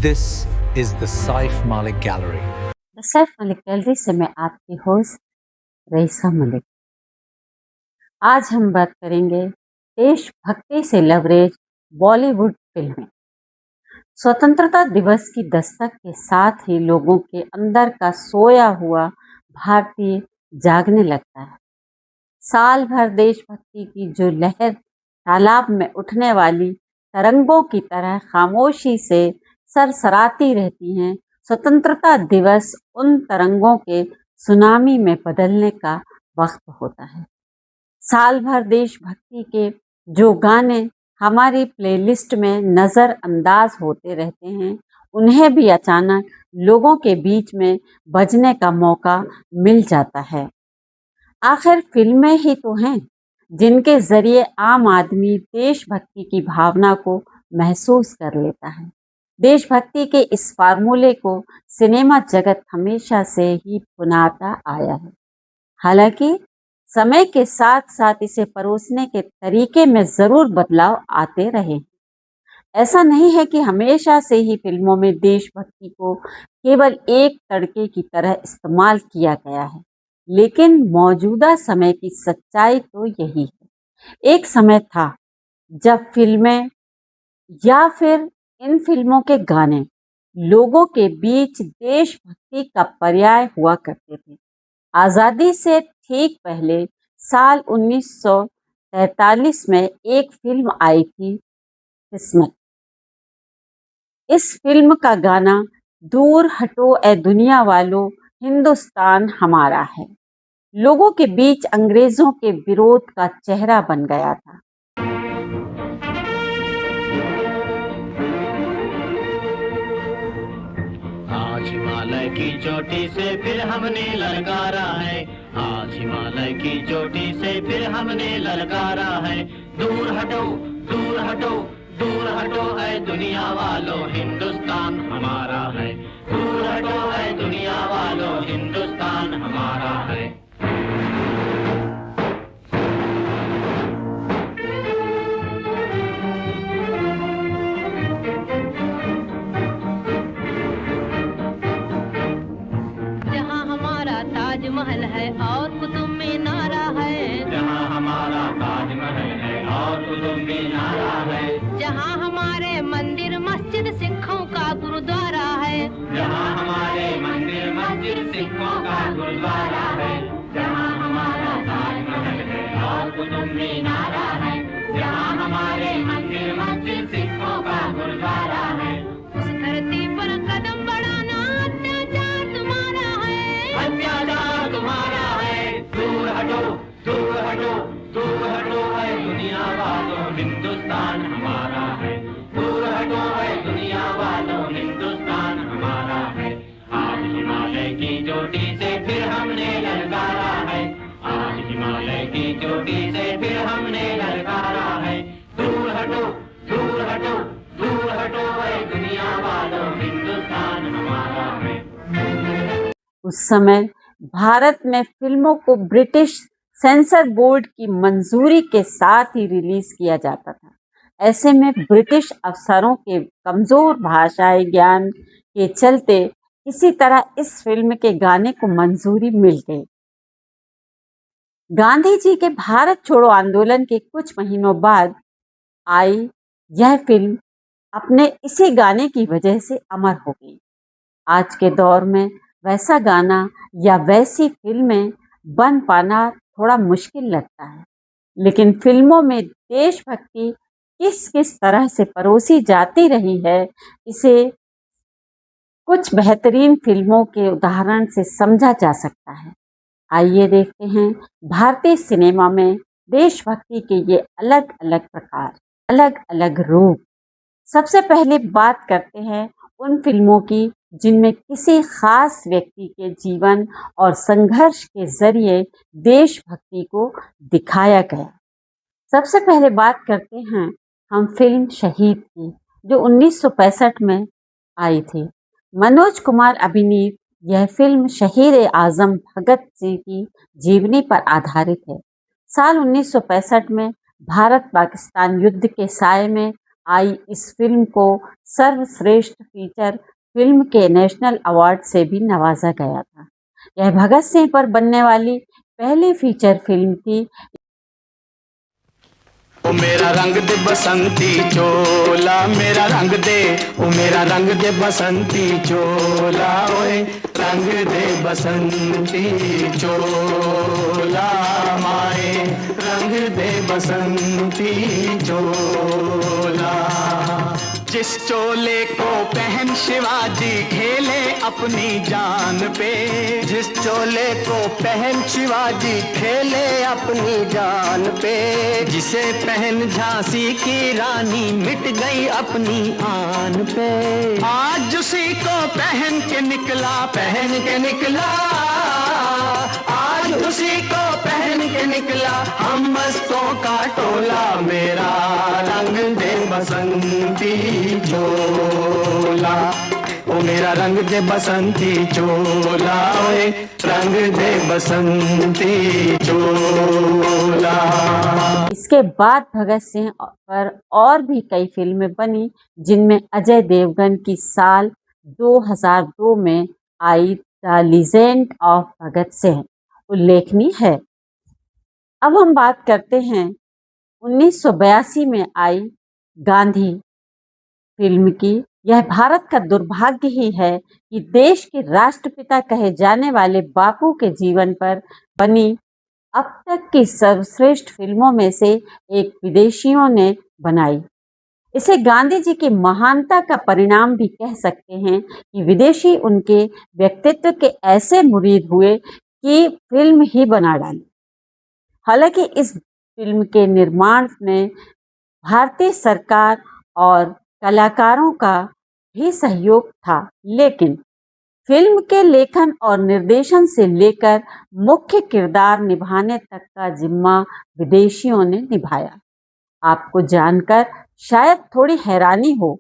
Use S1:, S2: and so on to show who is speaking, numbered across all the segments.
S1: This is the Saif Malik Gallery.
S2: The Saif Malik gallery से मैं आपकी होस्ट रईसा मलिक। आज हम बात करेंगे देशभक्ति से लबरेज बॉलीवुड फिल्में। स्वतंत्रता दिवस की दस्तक के साथ ही लोगों के अंदर का सोया हुआ भारतीय जागने लगता है। साल भर देशभक्ति की जो लहर तालाब में उठने वाली तरंगों की तरह खामोशी से सरसराती रहती हैं, स्वतंत्रता दिवस उन तरंगों के सुनामी में बदलने का वक्त होता है। साल भर देशभक्ति के जो गाने हमारी प्लेलिस्ट में नज़रअंदाज होते रहते हैं, उन्हें भी अचानक लोगों के बीच में बजने का मौका मिल जाता है। आखिर फिल्में ही तो हैं जिनके जरिए आम आदमी देशभक्ति की भावना को महसूस कर लेता है। देशभक्ति के इस फार्मूले को सिनेमा जगत हमेशा से ही अपनाता आया है। हालांकि समय के साथ साथ इसे परोसने के तरीके में जरूर बदलाव आते रहे। ऐसा नहीं है कि हमेशा से ही फिल्मों में देशभक्ति को केवल एक तड़के की तरह इस्तेमाल किया गया है, लेकिन मौजूदा समय की सच्चाई तो यही है। एक समय था जब फिल्में या फिर इन फिल्मों के गाने लोगों के बीच देशभक्ति का पर्याय हुआ करते थे। आज़ादी से ठीक पहले साल 1943 में एक फिल्म आई थी किस्मत। इस फिल्म का गाना दूर हटो ए दुनिया वालों, हिंदुस्तान हमारा है लोगों के बीच अंग्रेजों के विरोध का चेहरा बन गया था।
S3: आज हिमालय की चोटी से फिर हमने ललकारा है, आज हिमालय की चोटी से फिर हमने ललकारा है। दूर हटो दूर हटो दूर हटो है दुनिया वालों, हिंदुस्तान हमारा है। दूर हटो है दुनिया वालों, हिंदुस्तान हमारा है।
S4: ताजमहल है और कुतुब मीनारा है,
S3: जहाँ हमारा ताजमहल है और कुतुब मीनारा है।
S4: जहाँ हमारे मंदिर मस्जिद सिखों का गुरुद्वारा है,
S3: जहाँ हमारे मंदिर मस्जिद सिखों का गुरुद्वारा है। जहाँ हमारा ताजमहल है और कुतुब मीनारा है, जहाँ हमारे मंदिर मस्जिद सिखों का गुरुद्वारा है।
S4: उस धरती पर कदम बढ़ाना अत्याचार तुम्हारा है,
S3: अत्याचार तुम्हारा है। दूर हटो दूर हटो दूर हटो है दुनिया वालों, हिंदुस्तान हमारा है। दूर हटो है दुनिया वालों, हिंदुस्तान हमारा है। आज हिमालय की चोटी से फिर हमने ललकारा है, आज हिमालय की चोटी से फिर हमने ललकारा है। दूर हटो दूर हटो दूर हटो है दुनिया वालों, हिंदुस्तान हमारा है।
S2: उस समय भारत में फिल्मों को ब्रिटिश सेंसर बोर्ड की मंजूरी के साथ ही रिलीज किया जाता था। ऐसे में ब्रिटिश अफसरों के कमजोर भाषाई ज्ञान के चलते किसी तरह इस फिल्म के गाने को मंजूरी मिल गई। गांधी जी के भारत छोड़ो आंदोलन के कुछ महीनों बाद आई यह फिल्म अपने इसी गाने की वजह से अमर हो गई। आज के दौर में वैसा गाना या वैसी फिल्में बन पाना थोड़ा मुश्किल लगता है, लेकिन फिल्मों में देशभक्ति किस किस तरह से परोसी जाती रही है, इसे कुछ बेहतरीन फिल्मों के उदाहरण से समझा जा सकता है। आइए देखते हैं भारतीय सिनेमा में देशभक्ति के ये अलग अलग प्रकार, अलग अलग रूप। सबसे पहले बात करते हैं उन फिल्मों की जिनमें किसी खास व्यक्ति के जीवन और संघर्ष के जरिए देशभक्ति को दिखाया गया। सबसे पहले बात करते हैं हम फिल्म शहीद की, जो 1965 में आई थी। मनोज कुमार अभिनीत यह फिल्म शहीद आजम भगत सिंह की जीवनी पर आधारित है। साल 1965 में भारत पाकिस्तान युद्ध के साये में आई इस फिल्म को सर्वश्रेष्ठ फीचर फिल्म के नेशनल अवार्ड से भी नवाजा गया था। यह भगत सिंह पर बनने वाली पहली फीचर फिल्म थी।
S3: ओ मेरा रंग दे बसंती चोला, मेरा रंग दे, ओ मेरा रंग दे बसंती चोला, ओए रंग दे बसंती चोला, माए रंग दे बसंती चोला। जिस चोले को पहन शिवाजी खेले अपनी जान पे, जिस चोले को पहन शिवाजी खेले अपनी जान पे, जिसे पहन झांसी की रानी मिट गई अपनी आन पे, आज उसी को पहन के निकला, पहन के निकला, आज उसी को पहन के निकला हम मस्तों का टोला, मेरा रंग दे बसंती चोला, ओ मेरा रंग दे बसंती चोला, ओए रंग दे बसंती चोला।
S2: इसके बाद भगत सिंह पर और भी कई फिल्में बनी, जिनमें अजय देवगन की साल 2002 में I the legend of Bhagat Singh उल्लेखनीय है। अब हम बात करते हैं 1982 में आई गांधी फिल्म की। यह भारत का दुर्भाग्य ही है कि देश के राष्ट्रपिता कहे जाने वाले बापू के जीवन पर बनी अब तक की सर्वश्रेष्ठ फिल्मों में से एक विदेशियों ने बनाई। इसे गांधी जी की महानता का परिणाम भी कह सकते हैं कि विदेशी उनके व्यक्तित्व के ऐसे मुरीद हुए कि फिल्म ही बना डाली। हालांकि इस फिल्म के निर्माण में भारतीय सरकार और कलाकारों का भी सहयोग था, लेकिन फिल्म के लेखन और निर्देशन से लेकर मुख्य किरदार निभाने तक का जिम्मा विदेशियों ने निभाया। आपको जानकर शायद थोड़ी हैरानी हो,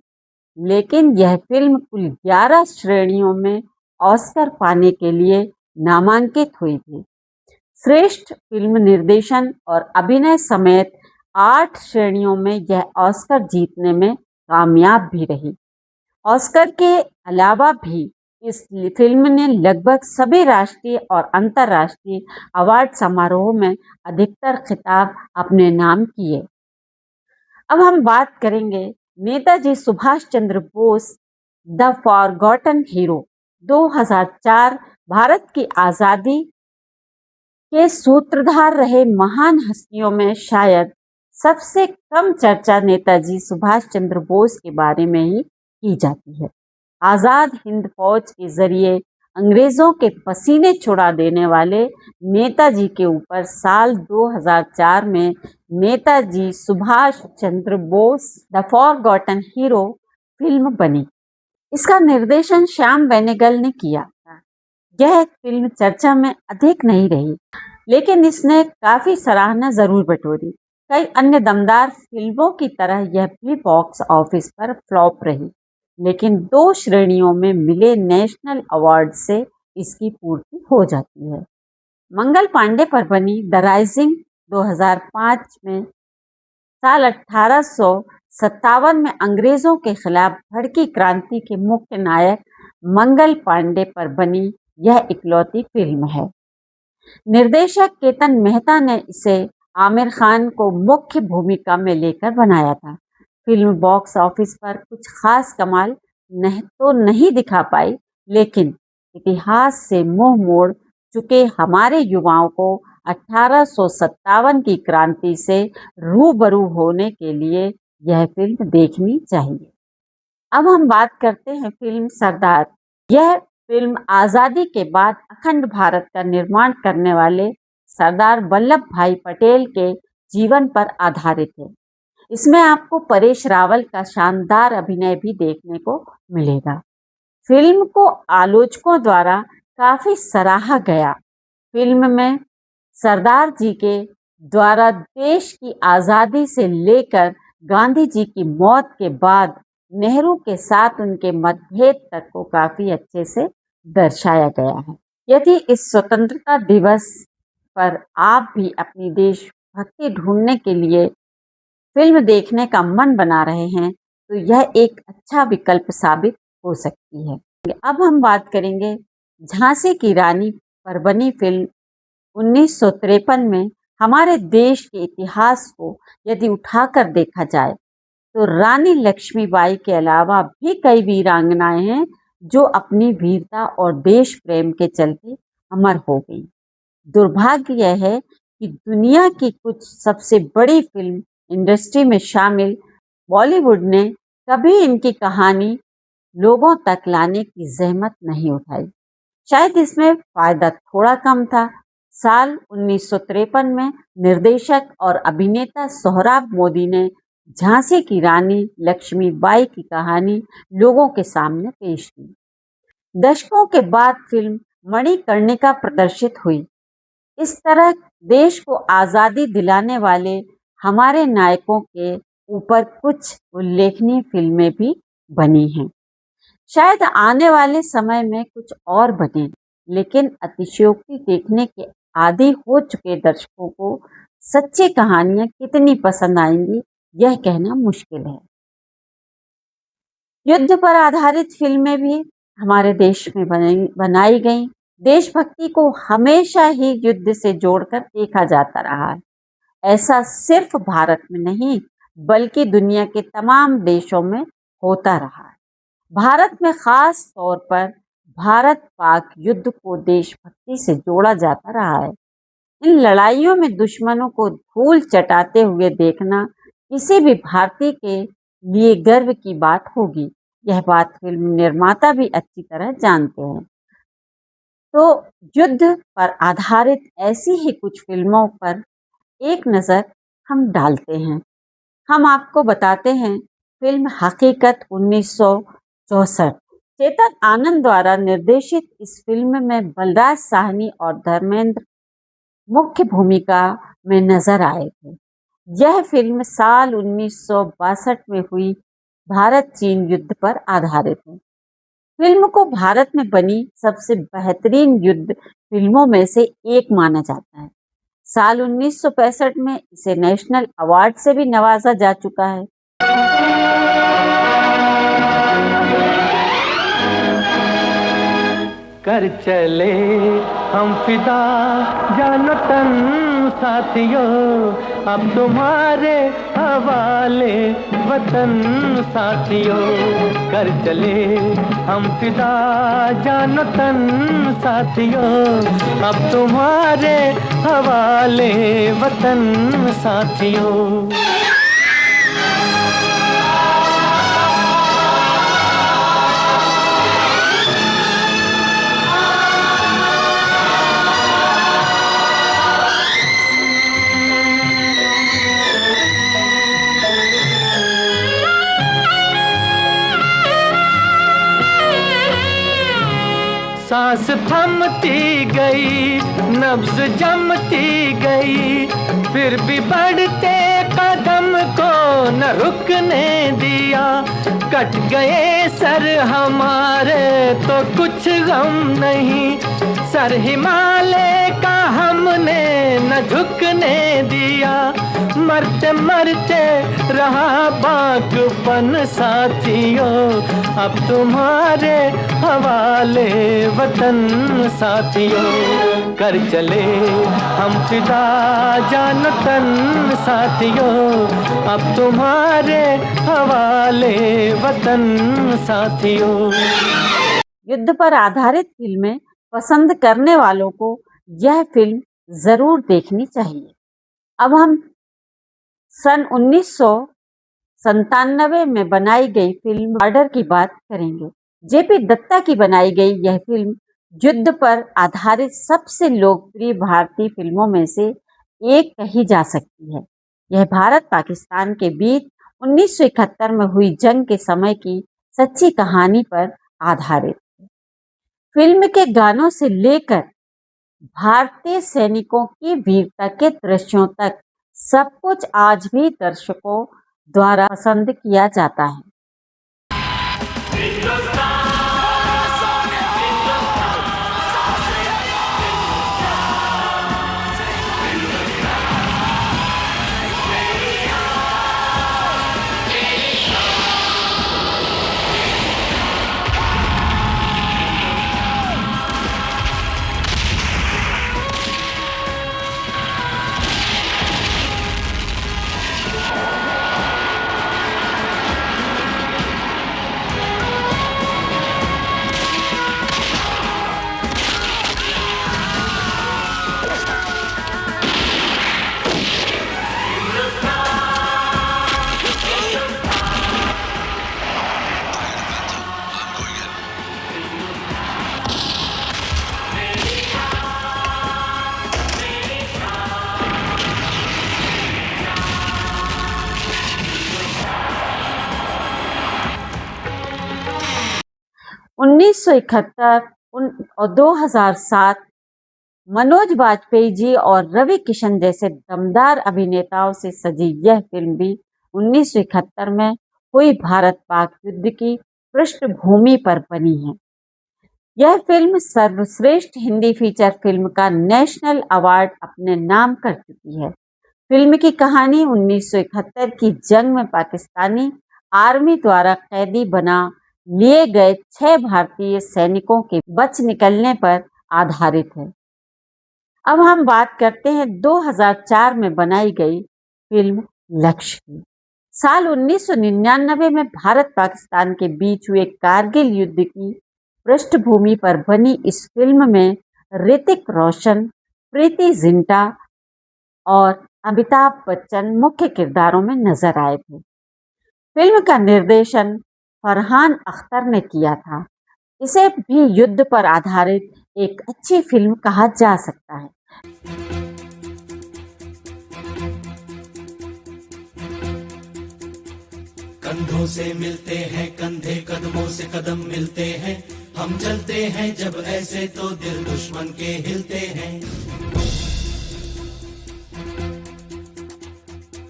S2: लेकिन यह फिल्म कुल 11 श्रेणियों में ऑस्कर पाने के लिए नामांकित हुई थी। श्रेष्ठ फिल्म निर्देशन और अभिनय समेत 8 श्रेणियों में यह ऑस्कर जीतने में कामयाब भी रही। ऑस्कर के अलावा भी इस फिल्म ने लगभग सभी राष्ट्रीय और अंतर्राष्ट्रीय अवार्ड समारोहों में अधिकतर खिताब अपने नाम किए। अब हम बात करेंगे Netaji Subhash Chandra Bose the forgotten hero. 2004 Bharat की आज़ादी के सूत्रधार रहे महान हस्तियों में शायद सबसे कम चर्चा नेताजी सुभाष चंद्र बोस के बारे में ही की जाती है। आज़ाद हिंद फौज के जरिए अंग्रेजों के पसीने छुड़ा देने वाले नेताजी के ऊपर साल 2004 में Netaji Subhash Chandra Bose the forgotten hero film बनी। इसका निर्देशन श्याम बेनेगल ने किया था। यह फिल्म चर्चा में अधिक नहीं रही, लेकिन इसने काफ़ी सराहना ज़रूर बटोरी। कई अन्य दमदार फिल्मों की तरह यह भी बॉक्स ऑफिस पर फ्लॉप रही, लेकिन 2 श्रेणियों में मिले नेशनल अवार्ड से इसकी पूर्ति हो जाती है। मंगल पांडे पर बनी द राइजिंग 2005 में साल 1857 में अंग्रेजों के खिलाफ भड़की क्रांति के मुख्य नायक मंगल पांडे पर बनी यह इकलौती फिल्म है। निर्देशक केतन मेहता ने इसे आमिर खान को मुख्य भूमिका में लेकर बनाया था। फिल्म बॉक्स ऑफिस पर कुछ खास कमाल नहीं दिखा पाई, लेकिन इतिहास से मुंह मोड़ चुके हमारे युवाओं को 1857 की क्रांति से रूबरू होने के लिए यह फिल्म देखनी चाहिए। अब हम बात करते हैं फिल्म सरदार। यह फिल्म आज़ादी के बाद अखंड भारत का निर्माण करने वाले सरदार वल्लभ भाई पटेल के जीवन पर आधारित है। इसमें आपको परेश रावल का शानदार अभिनय भी देखने को मिलेगा। फिल्म को आलोचकों द्वारा काफ़ी सराहा गया। फिल्म में सरदार जी के द्वारा देश की आज़ादी से लेकर गांधी जी की मौत के बाद नेहरू के साथ उनके मतभेद तक को काफ़ी अच्छे से दर्शाया गया है। यदि इस स्वतंत्रता दिवस पर आप भी अपनी देशभक्ति ढूंढने के लिए फिल्म देखने का मन बना रहे हैं तो यह एक अच्छा विकल्प साबित हो सकती है। अब हम बात करेंगे झांसी की रानी पर बनी फिल्म 1953 में। हमारे देश के इतिहास को यदि उठाकर देखा जाए तो रानी लक्ष्मीबाई के अलावा भी कई वीरांगनाएं हैं जो अपनी वीरता और देश प्रेम के चलते अमर हो गई। दुर्भाग्य यह है कि दुनिया की कुछ सबसे बड़ी फिल्म इंडस्ट्री में शामिल बॉलीवुड ने कभी इनकी कहानी लोगों तक लाने की जहमत नहीं उठाई। शायद इसमें फायदा थोड़ा कम था। साल 1953 में निर्देशक और अभिनेता सोहराब मोदी ने झांसी की रानी लक्ष्मीबाई की कहानी लोगों के सामने पेश की। दशकों के बाद फिल्म मणिकर्णिका प्रदर्शित हुई। इस तरह देश को आज़ादी दिलाने वाले हमारे नायकों के ऊपर कुछ उल्लेखनीय फिल्में भी बनी हैं। शायद आने वाले समय में कुछ और बने, लेकिन अतिशयोक्ति देखने के आदी हो चुके दर्शकों को सच्ची कहानियां कितनी पसंद आएंगी यह कहना मुश्किल है। युद्ध पर आधारित फिल्में भी हमारे देश में बनाई गई। देशभक्ति को हमेशा ही युद्ध से जोड़कर देखा जाता रहा है। ऐसा सिर्फ भारत में नहीं बल्कि दुनिया के तमाम देशों में होता रहा है। भारत में खास तौर पर भारत पाक युद्ध को देशभक्ति से जोड़ा जाता रहा है। इन लड़ाइयों में दुश्मनों को धूल चटाते हुए देखना किसी भी भारतीय के लिए गर्व की बात होगी। यह बात फिल्म निर्माता भी अच्छी तरह जानते हैं। तो युद्ध पर आधारित ऐसी ही कुछ फिल्मों पर एक नज़र हम डालते हैं। हम आपको बताते हैं फिल्म हकीकत 1964। चेतन आनंद द्वारा निर्देशित इस फिल्म में बलराज साहनी और धर्मेंद्र मुख्य भूमिका में नजर आए थे। यह फिल्म साल 1962 में हुई भारत चीन युद्ध पर आधारित है। फिल्म को भारत में बनी सबसे बेहतरीन युद्ध फिल्मों में से एक माना जाता है। साल 1965 में इसे नेशनल अवार्ड से भी नवाजा जा चुका है।
S3: कर चले हम फिदा जानो तन साथियों, अब तुम्हारे हवाले वतन साथियों। कर चले हम फिदा जानो तन साथियों, अब तुम्हारे हवाले वतन साथियों। सांस थमती गई, नब्ज जमती गई, फिर भी बढ़ते कदम को न रुकने दिया। कट गए सर हमारे तो कुछ गम नहीं, सर हिमालय का हमने न झुकने दिया। मरते मरते रहा बागपन साथियों, अब तुम्हारे हवाले वतन साथियों। कर चले हम फिदा जान तन साथियों, अब तुम्हारे हवाले वतन साथियों।
S2: युद्ध पर आधारित फिल्में पसंद करने वालों को यह फिल्म जरूर देखनी चाहिए। अब हम सन 1997 में बनाई गई फिल्म बॉर्डर की बात करेंगे। जेपी दत्ता की बनाई गई यह फिल्म युद्ध पर आधारित सबसे लोकप्रिय भारतीय फिल्मों में से एक कही जा सकती है। यह भारत पाकिस्तान के बीच 1971 में हुई जंग के समय की सच्ची कहानी पर आधारित है। फिल्म के गानों से लेकर भारतीय सैनिकों की वीरता के दृश्यों तक सब कुछ आज भी दर्शकों द्वारा पसंद किया जाता है। 1971 और 2007 मनोज बाजपेयी जी और रवि किशन जैसे दमदार अभिनेताओं से सजी यह फिल्म भी 1971 में हुई भारत पाक युद्ध की पृष्ठभूमि पर बनी है। यह फिल्म सर्वश्रेष्ठ हिंदी फीचर फिल्म का नेशनल अवार्ड अपने नाम कर चुकी है। फिल्म की कहानी 1971 की जंग में पाकिस्तानी आर्मी द्वारा कैदी बना लिए गए 6 भारतीय सैनिकों के बच निकलने पर आधारित है। अब हम बात करते हैं 2004 में बनाई गई फिल्म लक्ष्य की। साल 1999 में भारत पाकिस्तान के बीच हुए कारगिल युद्ध की पृष्ठभूमि पर बनी इस फिल्म में ऋतिक रोशन, प्रीति जिंटा और अमिताभ बच्चन मुख्य किरदारों में नजर आए थे। फिल्म का निर्देशन फरहान अख्तर ने किया था। इसे भी युद्ध पर आधारित एक अच्छी फिल्म कहा जा सकता है।
S5: कंधों से मिलते हैं कंधे, कदमों से कदम मिलते हैं, हम चलते हैं जब ऐसे तो दिल दुश्मन के हिलते हैं।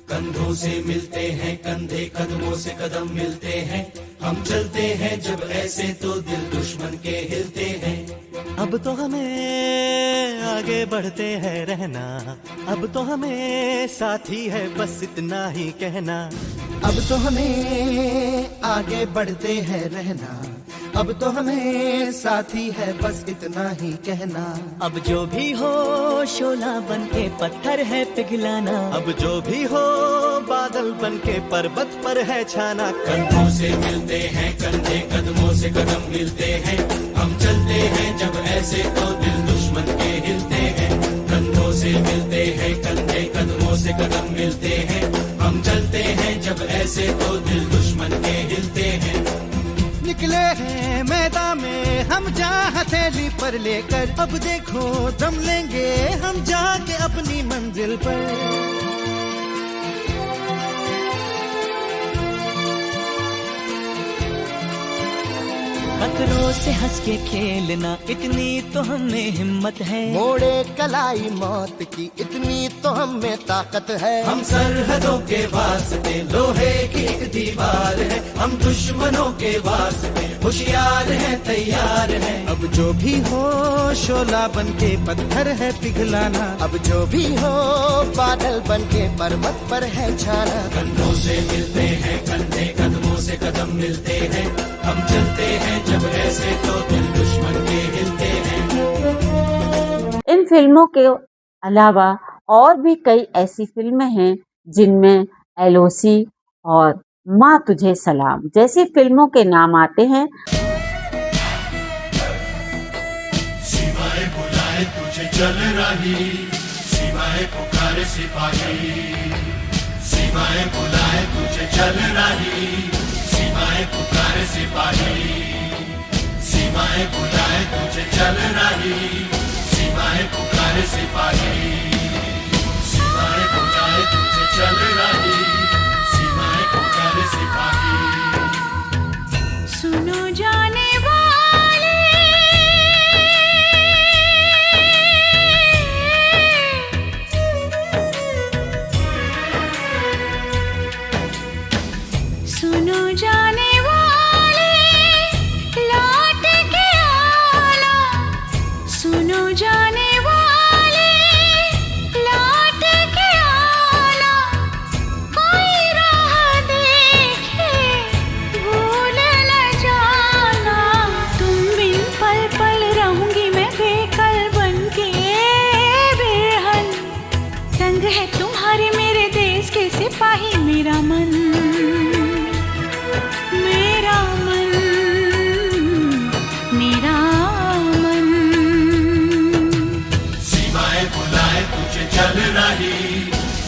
S5: कंधों से मिलते हैं कंधे, कदमों से कदम मिलते हैं, हम चलते हैं जब ऐसे तो दिल दुश्मन के हिलते हैं।
S6: अब तो हमें आगे बढ़ते हैं रहना, अब तो हमें साथी है बस इतना ही कहना।
S7: अब तो हमें आगे बढ़ते हैं रहना, अब तो हमें साथी है बस इतना ही कहना।
S6: अब जो भी हो शोला बन के पत्थर है पिघलाना, अब जो भी हो बादल बन के पर्वत पर है छाना।
S5: कंधों से मिलते हैं कंधे, कदमों से कदम मिलते हैं, हम चलते हैं जब ऐसे तो दिल दुश्मन के हिलते हैं। कंधों से मिलते हैं कंधे, कदमों से कदम मिलते हैं, हम चलते हैं जब ऐसे तो दिल दुश्मन के हिलते हैं।
S7: निकले हैं मैदान में हम जहाँ हथेली पर लेकर, अब देखो दम लेंगे हम जाके अपनी मंजिल पर।
S6: खतरों से हंस के खेलना इतनी तो हमें हिम्मत है,
S7: मोड़े कलाई मौत की इतनी तो हमें ताकत है।
S5: हम सरहदों के वास्ते लोहे की एक दीवार है, हम दुश्मनों के वास्ते होशियार हैं तैयार हैं।
S7: अब जो भी हो शोला बन के पत्थर है पिघलाना, अब जो भी हो बादल बन के पर्वत पर है छाना।
S5: कंधों से मिलते हैं कंधे, कदमों से कदम मिलते हैं, हम चलते हैं जब ऐसे तो दिल दुश्मन के हिलते हैं।
S2: इन फिल्मों के अलावा और भी कई ऐसी फिल्में हैं जिनमें एलओसी और माँ तुझे सलाम जैसी फिल्मों के नाम आते हैं।
S5: सीमाएं बुलाए तुझे चल रही, सीमाएं पुकारे सिपाही, सीमाएं बुलाए तुझे चल रही, सीमाएं पुकारे सिपाही, सीमाएं बुलाए तुझे चल रही, सीमाएं पुकारे सिपाही, सीमाएं बुलाए तुझे चल रही, सीमाएं पुकारे सिपाही।
S4: सुनो जाने वाले सुनो जाने वाले लौट के आना, सुनो जाने वाले लौट के आना, कोई राह देखे भूल न जाना। तुम बिन पल पल रहूंगी मैं बेकल बनके बेहन, संग है तुम्हारे मेरे देश के सिपाही मेरा मन, मेरा मन, मेरा मन।
S5: सीमाएं बुलाए तुझे चल रही,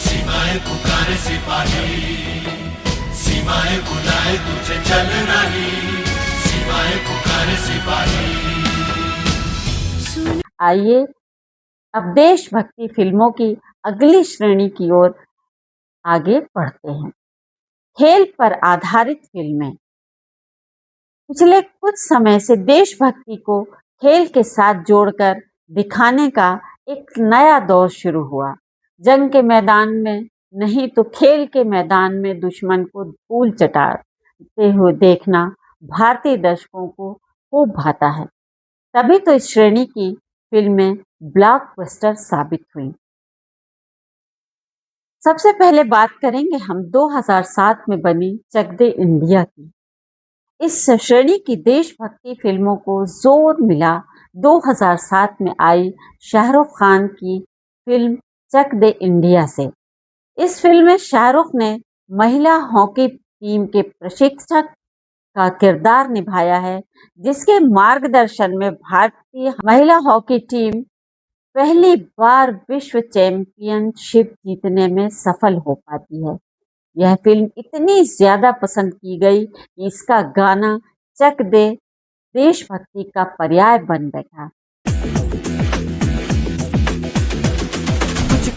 S5: सीमाएं पुकारे सिपाही, सीमाएं बुलाए तुझे चल रही, सीमाएं पुकारे सिपाही।
S2: आइए अब देशभक्ति फिल्मों की अगली श्रेणी की ओर आगे बढ़ते हैं। खेल पर आधारित फिल्में। पिछले कुछ समय से देशभक्ति को खेल के साथ जोड़कर दिखाने का एक नया दौर शुरू हुआ। जंग के मैदान में नहीं तो खेल के मैदान में दुश्मन को धूल चटाते हुए देखना भारतीय दर्शकों को खूब भाता है। तभी तो इस श्रेणी की फिल्में ब्लॉकबस्टर साबित हुई। सबसे पहले बात करेंगे हम 2007 में बनी चक दे इंडिया की। इस श्रेणी की देशभक्ति फिल्मों को जोर मिला 2007 में आई शाहरुख खान की फिल्म चक दे इंडिया से। इस फिल्म में शाहरुख ने महिला हॉकी टीम के प्रशिक्षक का किरदार निभाया है, जिसके मार्गदर्शन में भारतीय महिला हॉकी टीम पहली बार विश्व चैंपियनशिप जीतने में सफल हो पाती है। यह फिल्म इतनी ज्यादा पसंद की गई कि इसका गाना चक दे देशभक्ति का पर्याय बन बैठा।
S6: कुछ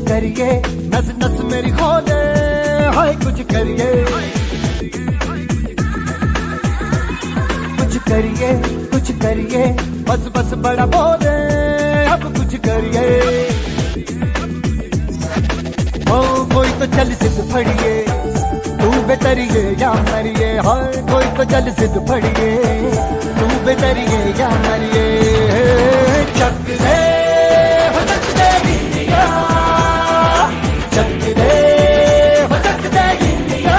S6: करिए नस नस मेरी खोले, हाय कुछ करिए बस बस बड़ा बोले, अब कुछ करिए। ओ कोई तो चल सिद्ध फड़िए, तू बेतरिए या मरिए, हाय कोई तो चल सिद्ध फड़िए, तू बेतरिए या मरिए। चक दे इंडिया, चक दे इंडिया,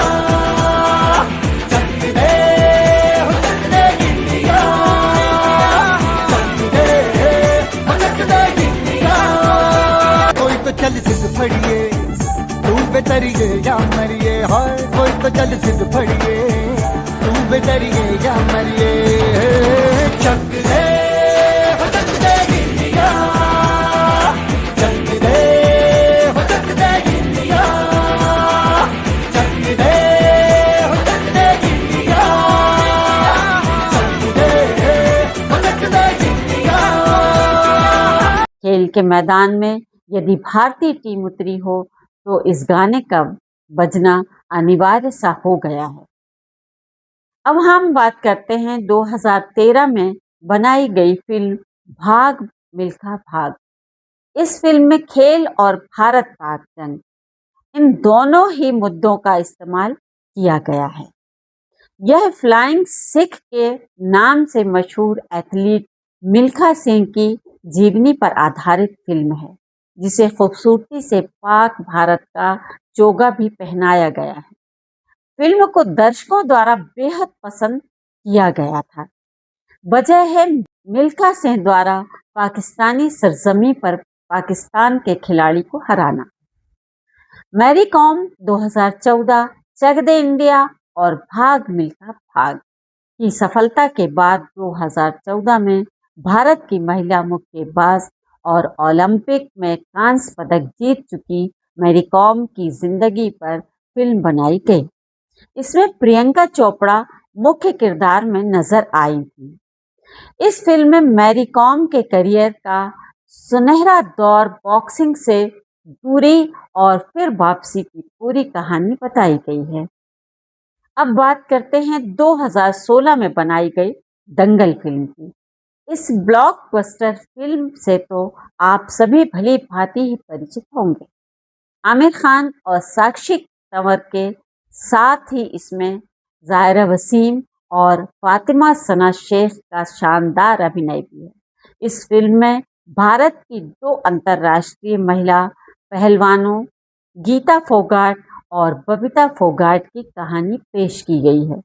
S6: चक दे इंडिया, चक दे इंडिया। कोई तो चल सिद्ध फड़िए, तू बेतरिए या मरिए, हाय कोई तो चल सिद्ध फड़िए, तू बेतरिए या मरिए। चक दे इंडिया, चक दे इंडिया, चक दे इंडिया, चक दे इंडिया।
S2: खेल के मैदान में यदि भारतीय टीम उतरी हो तो इस गाने का बजना अनिवार्य सा हो गया है। अब हम बात करते हैं 2013 में बनाई गई फिल्म भाग मिल्खा भाग। इस फिल्म में खेल और भारत पाक जंग, इन दोनों ही मुद्दों का इस्तेमाल किया गया है। यह फ्लाइंग सिख के नाम से मशहूर एथलीट मिल्खा सिंह की जीवनी पर आधारित फिल्म है, जिसे खूबसूरती से पाक भारत का चोगा भी पहनाया गया है। फिल्म को दर्शकों द्वारा बेहद पसंद किया गया था। वजह है मिल्खा सिंह द्वारा पाकिस्तानी सरजमी पर पाकिस्तान के खिलाड़ी को हराना। मैरी कॉम 2014, चक दे इंडिया और भाग मिल्खा भाग की सफलता के बाद 2014 में भारत की महिला मुक्केबाज और ओलंपिक में कांस्य पदक जीत चुकी मैरी कॉम की जिंदगी पर फिल्म बनाई गई। इसमें प्रियंका चोपड़ा मुख्य किरदार में नजर आई थी। इस फिल्म में मैरी कॉम के करियर का सुनहरा दौर, बॉक्सिंग से दूरी और फिर वापसी की पूरी कहानी बताई गई है। अब बात करते हैं 2016 में बनाई गई दंगल फिल्म की। इस ब्लॉकबस्टर फिल्म से तो आप सभी भली भांति ही परिचित होंगे। आमिर खान और साक्षी तंवर के साथ ही इसमें ज़ाहिरा वसीम और फातिमा सना शेख का शानदार अभिनय भी है। इस फिल्म में भारत की 2 अंतर्राष्ट्रीय महिला पहलवानों गीता फोगाट और बबीता फोगाट की कहानी पेश की गई है।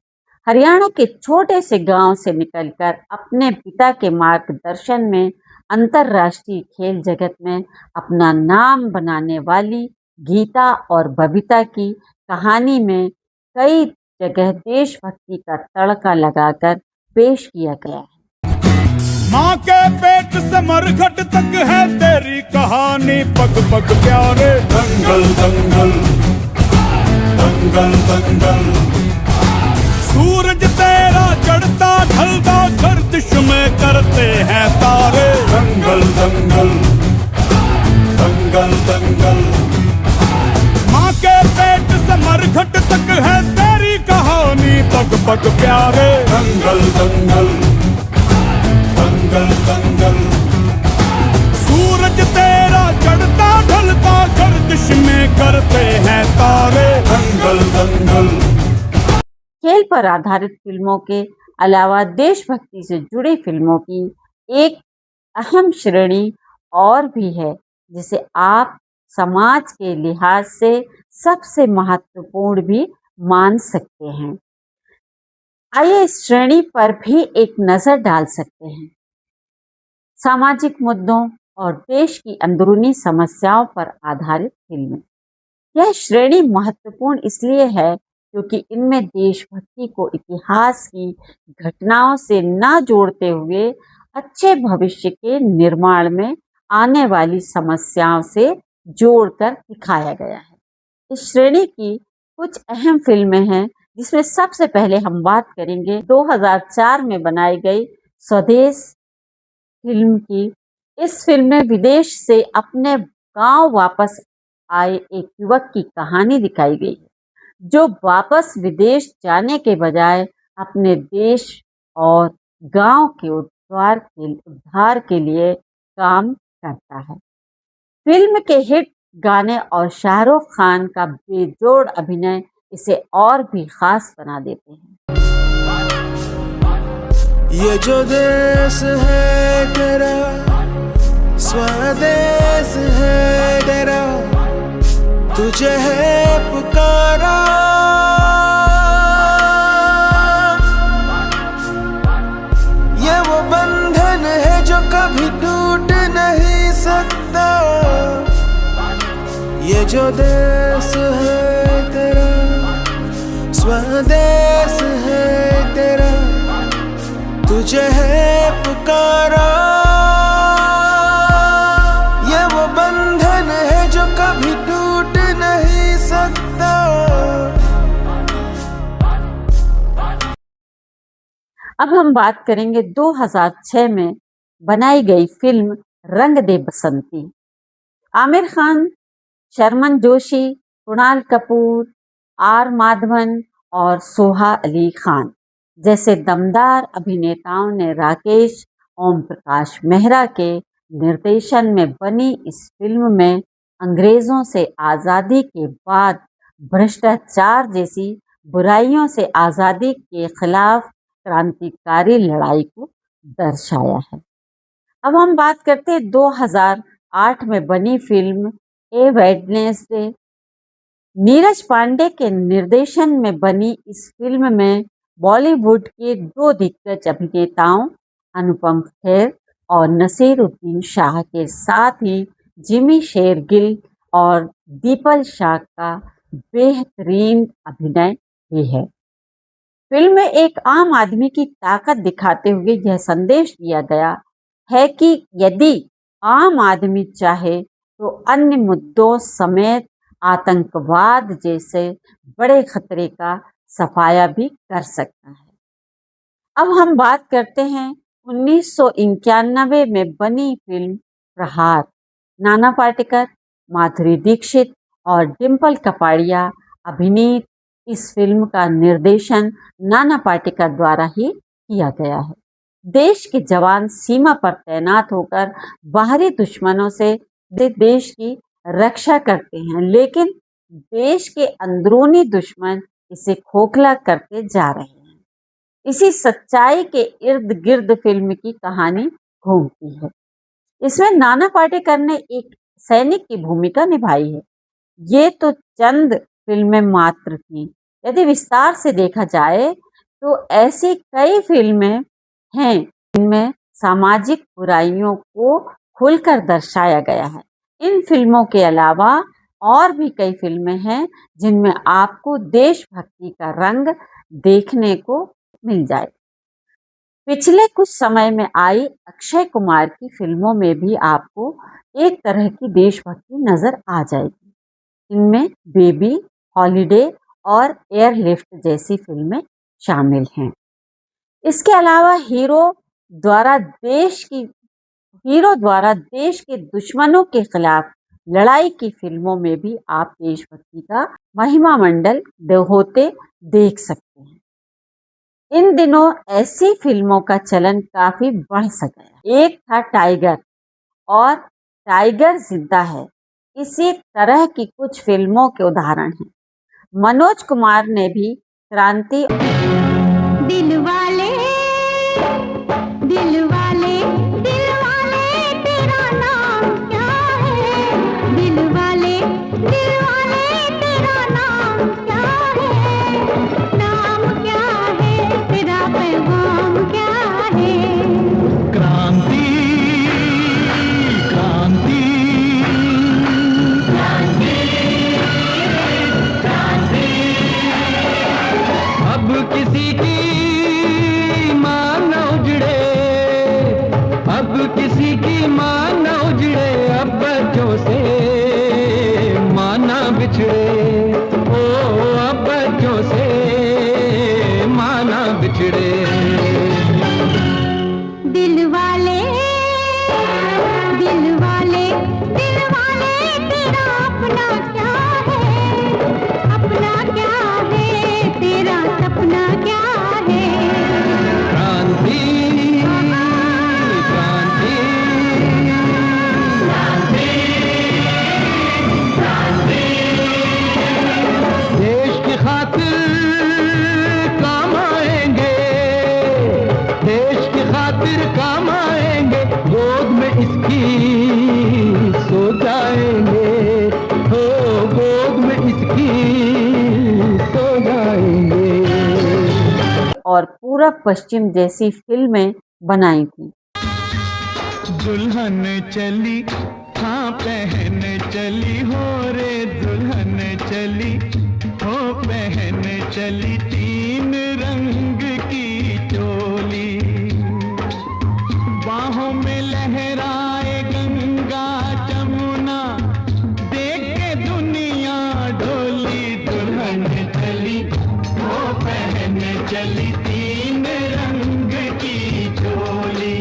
S2: हरियाणा के छोटे से गांव से निकलकर अपने पिता के मार्गदर्शन में अंतर्राष्ट्रीय खेल जगत में अपना नाम बनाने वाली गीता और बबीता की कहानी में कई जगह देशभक्ति का तड़का लगाकर पेश किया गया है।
S8: माँ के पेट से मरघट तक है तेरी कहानी, पग पग प्यारे। दंगल दंगल दंगल दंगल, सूरज तेरा चढ़ता ढलता गर्दिश में करते हैं तारे। दंगल दंगल दंगल दंगल, माँ के पेट से मरघट तक है तेरी कहानी, पग पग प्यारे। दंगल दंगल दंगल दंगल, सूरज तेरा चढ़ता ढलता गर्दिश में करते हैं तारे। दंगल दंगल।
S2: खेल पर आधारित फिल्मों के अलावा देशभक्ति से जुड़ी फिल्मों की एक अहम श्रेणी और भी है जिसे आप समाज के लिहाज से सबसे महत्वपूर्ण भी मान सकते हैं। आइए इस श्रेणी पर भी एक नज़र डाल सकते हैं। सामाजिक मुद्दों और देश की अंदरूनी समस्याओं पर आधारित फिल्में। यह श्रेणी महत्वपूर्ण इसलिए है क्योंकि इनमें देशभक्ति को इतिहास की घटनाओं से न जोड़ते हुए अच्छे भविष्य के निर्माण में आने वाली समस्याओं से जोड़कर दिखाया गया है। इस श्रेणी की कुछ अहम फिल्में हैं जिसमें सबसे पहले हम बात करेंगे 2004 में बनाई गई स्वदेश फिल्म की। इस फिल्म में विदेश से अपने गांव वापस आए एक युवक की कहानी दिखाई गई है जो वापस विदेश जाने के बजाय अपने देश और गांव के उद्धार के लिए काम करता है। फिल्म के हिट गाने और शाहरुख खान का बेजोड़ अभिनय इसे और भी खास बना देते हैं।
S9: ये जो देश है तेरा, स्वदेश है तेरा, तुझे है पुकारा। ये वो बंधन है जो कभी टूट नहीं सकता। ये जो देश है तेरा, स्वदेश है तेरा, तुझे है पुकारा। ये वो बंधन है जो कभी टूट नहीं सकता।
S2: अब हम बात करेंगे 2006 में बनाई गई फिल्म रंग दे बसंती। आमिर खान, शर्मन जोशी, कुणाल कपूर, आर माधवन और सोहा अली खान जैसे दमदार अभिनेताओं ने राकेश ओम प्रकाश मेहरा के निर्देशन में बनी इस फिल्म में अंग्रेजों से आज़ादी के बाद भ्रष्टाचार जैसी बुराइयों से आज़ादी के खिलाफ क्रांतिकारी लड़ाई को दर्शाया है। अब हम बात करते हैं 2008 में बनी फिल्म ए वेडनेसडे। नीरज पांडे के निर्देशन में बनी इस फिल्म में बॉलीवुड के दो दिग्गज अभिनेताओं अनुपम खेर और नसीरुद्दीन शाह के साथ ही जिमी शेरगिल और दीपल शाह का बेहतरीन अभिनय भी है। फिल्म में एक आम आदमी की ताकत दिखाते हुए यह संदेश दिया गया है कि यदि आम आदमी चाहे तो अन्य मुद्दों समेत आतंकवाद जैसे बड़े खतरे का सफाया भी कर सकता है। अब हम बात करते हैं 1991 में बनी फिल्म प्रहार। नाना पाटेकर, माधुरी दीक्षित और डिम्पल कपाड़िया अभिनीत इस फिल्म का निर्देशन नाना पाटेकर द्वारा ही किया गया है। देश के जवान सीमा पर तैनात होकर बाहरी दुश्मनों से देश की रक्षा करते हैं, लेकिन देश के अंदरूनी दुश्मन इसे खोखला करते जा रहे हैं। इसी सच्चाई के इर्द गिर्द फिल्म की कहानी घूमती है। इसमें नाना पाटेकर ने एक सैनिक की भूमिका निभाई है। ये तो चंद फिल्में मात्र थीं। यदि विस्तार से देखा जाए तो ऐसी कई फिल्में हैं जिनमें सामाजिक बुराइयों को खुलकर दर्शाया गया है। इन फिल्मों के अलावा और भी कई फिल्में हैं जिनमें आपको देशभक्ति का रंग देखने को मिल जाए। पिछले कुछ समय में आई अक्षय कुमार की फिल्मों में भी आपको एक तरह की देशभक्ति नजर आ जाएगी। इनमें बेबी, हॉलिडे और एयरलिफ्ट जैसी फिल्में शामिल हैं। इसके अलावा हीरो द्वारा देश के दुश्मनों के खिलाफ लड़ाई की फिल्मों में भी आप देशभक्ति का महिमा मंडल होते देख सकते हैं। इन दिनों ऐसी फिल्मों का चलन काफी बढ़ सका है। एक था टाइगर और टाइगर जिंदा है, इसी तरह की कुछ फिल्मों के उदाहरण हैं। मनोज कुमार ने भी क्रांति
S4: दिल वाले दिल वाले दिल वाले तेरा नाम क्या है, दिल वाले तेरा नाम क्या है, नाम क्या है तेरा पैगाम क्या है।
S3: क्रांति क्रांति अब किसी की माँ न उजड़े, अब किसी की माँ न उजड़े, अब बच्चों से माँ न बिछड़े, ओ अब बच्चों से माँ न बिछड़े।
S4: दिल वाले तेरा अपना क्या है, अपना क्या है तेरा सपना क्या है।
S3: क्रांति क्रांति देश की खातिर काम आएंगे, देश की खातिर काम आएंगे, गोद में इसकी सो जाएंगे, हो गोद में इसकी सो जाएंगे।
S2: और पूरब पश्चिम जैसी फिल्में बनाई थी।
S3: दुल्हन चली हाँ पहन चली हो रे, दुल्हन चली हो पहन चली, तीन रंग की चोली, बाहों में लहराए गंगा जमुना, देख के दुनिया डोली, दुल्हन चली हो पहन चली, तीन रंग की चोली।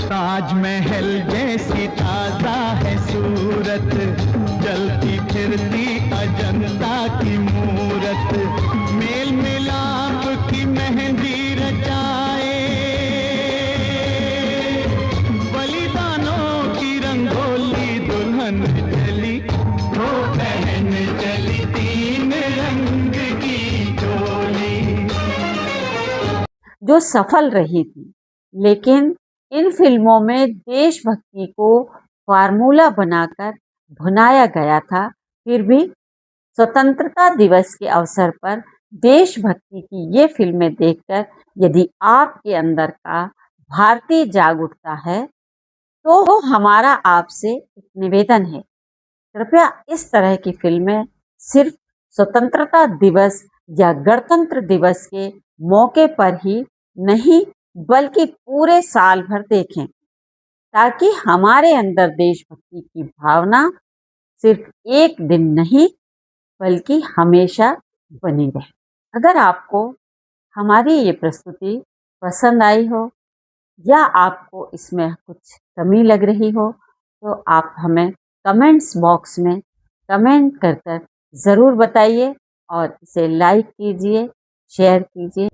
S3: ताजमहल जैसी ताजा है सूरत, जलती फिरती अजंता की मूरत, मेल मिलाप की मेहंदी रचाए, बलिदानों की रंगोली, दुल्हन चली हो बहन चली, तीन रंग की चोली।
S2: जो सफल रही थी, लेकिन इन फिल्मों में देशभक्ति को फार्मूला बनाकर भुनाया गया था। फिर भी स्वतंत्रता दिवस के अवसर पर देशभक्ति की ये फिल्में देखकर यदि आपके अंदर का भारतीय जाग उठता है, तो हमारा आपसे एक निवेदन है, कृपया इस तरह की फिल्में सिर्फ स्वतंत्रता दिवस या गणतंत्र दिवस के मौके पर ही नहीं, बल्कि पूरे साल भर देखें, ताकि हमारे अंदर देशभक्ति की भावना सिर्फ एक दिन नहीं बल्कि हमेशा बनी रहे। अगर आपको हमारी ये प्रस्तुति पसंद आई हो या आपको इसमें कुछ कमी लग रही हो, तो आप हमें कमेंट्स बॉक्स में कमेंट कर ज़रूर बताइए और इसे लाइक कीजिए, शेयर कीजिए।